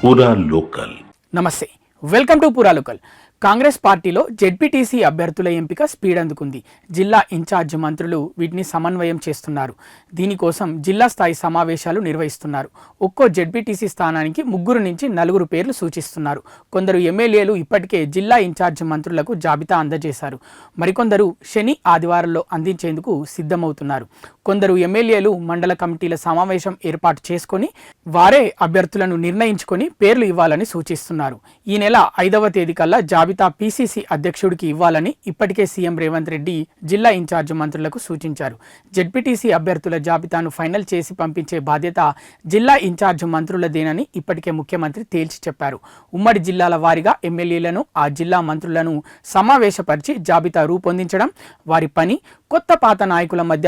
పూరా లోకల్. నమస్తే, welcome to పూరా లోకల్. కాంగ్రెస్ పార్టీలో జెడ్పీటీసీ అభ్యర్థుల ఎంపిక స్పీడ్ అందుకుంది. జిల్లా ఇన్ఛార్జ్ మంత్రులు వీటిని సమన్వయం చేస్తున్నారు. దీనికోసం జిల్లా స్థాయి సమావేశాలు నిర్వహిస్తున్నారు. ఒక్కో జెడ్పీటీసీ స్థానానికి 3 నుంచి 4 పేర్లు సూచిస్తున్నారు. కొందరు ఎమ్మెల్యేలు ఇప్పటికే జిల్లా ఇన్ఛార్జ్ మంత్రులకు జాబితా అందజేశారు. మరికొందరు శని ఆదివారాల్లో అందించేందుకు సిద్ధమవుతున్నారు. కొందరు ఎమ్మెల్యేలు మండల కమిటీల సమావేశం ఏర్పాటు చేసుకొని వారే అభ్యర్థులను నిర్ణయించుకొని పేర్లు ఇవ్వాలని సూచిస్తున్నారు. ఈ నెల 5వ తేదీ కల్లా జాబితా పీసీసీ అధ్యక్షుడికి ఇవ్వాలని ఇప్పటికే సీఎం రేవంత్ రెడ్డి జిల్లా ఇన్ఛార్జ్ మంత్రులకు సూచించారు. జెడ్పీటీసీ అభ్యర్థుల జాబితాను ఫైనల్ చేసి పంపించే బాధ్యత జిల్లా ఇన్ఛార్జ్ మంత్రులదేనని ఇప్పటికే ముఖ్యమంత్రి తేల్చి చెప్పారు. ఉమ్మడి జిల్లాల వారీగా ఎమ్మెల్యేలను ఆ జిల్లా మంత్రులను సమావేశపరిచి జాబితా రూపొందించడం వారి పని. కొత్త పాత నాయకుల మధ్య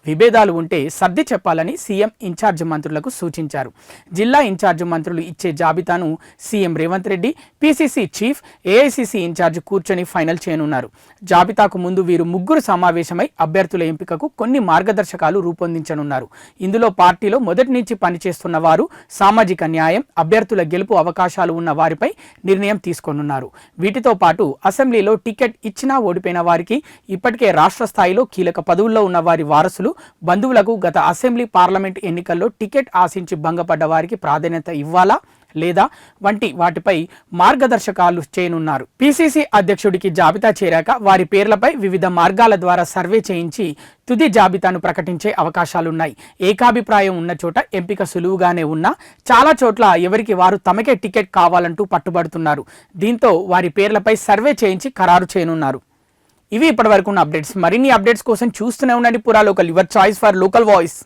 విభేదాలు ఉంటే సర్ది చెప్పాలని సీఎం ఇన్ఛార్జ్ మంత్రులకు సూచించారు. జిల్లా ఇన్ఛార్జ్ మంత్రులు ఇచ్చే జాబితాను CM Revanth Reddy, PCC chief, AICC incharge కూర్చొని ఫైనల్ చేయనున్నారు. జాబితాకు ముందు వీరు 3 సమావేశమై అభ్యర్థుల ఎంపికకు కొన్ని మార్గదర్శకాలు రూపొందించనున్నారు. ఇందులో పార్టీలో మొదటి నుంచి పనిచేస్తున్న వారు, సామాజిక న్యాయం, అభ్యర్థుల గెలుపు అవకాశాలు ఉన్న వారిపై నిర్ణయం తీసుకోనున్నారు. వీటితో పాటు అసెంబ్లీలో టికెట్ ఇచ్చినా ఓడిపోయిన వారికి, ఇప్పటికే రాష్ట్ర స్థాయిలో కీలక పదవుల్లో ఉన్న వారి వారసులు, బంధువులకు గత అసెంబ్లీ, పార్లమెంట్ ఎన్నికల్లో టికెట్ ఆశించి భంగపడ్డ వారికి ప్రాధాన్యత ఇవ్వాలా లేదా వంటి వాటిపై మార్గదర్శకాలు చేయనున్నారు. పీసీసీ అధ్యక్షుడికి జాబితా చేరాక వారి పేర్లపై వివిధ మార్గాల ద్వారా సర్వే చేయించి తుది జాబితాను ప్రకటించే అవకాశాలున్నాయి. ఏకాభిప్రాయం ఉన్న చోట ఎంపిక సులువుగానే ఉన్నా చాలా చోట్ల ఎవరికి వారు తమకే టికెట్ కావాలంటూ పట్టుబడుతున్నారు. దీంతో వారి పేర్లపై సర్వే చేయించి ఖరారు చేయనున్నారు. ఇవి ఇప్పటివరకు ఉన్న అప్డేట్స్. మరిన్ని అప్డేట్స్ కోసం చూస్తూనే ఉండండి పూరా local, your choice for local voice.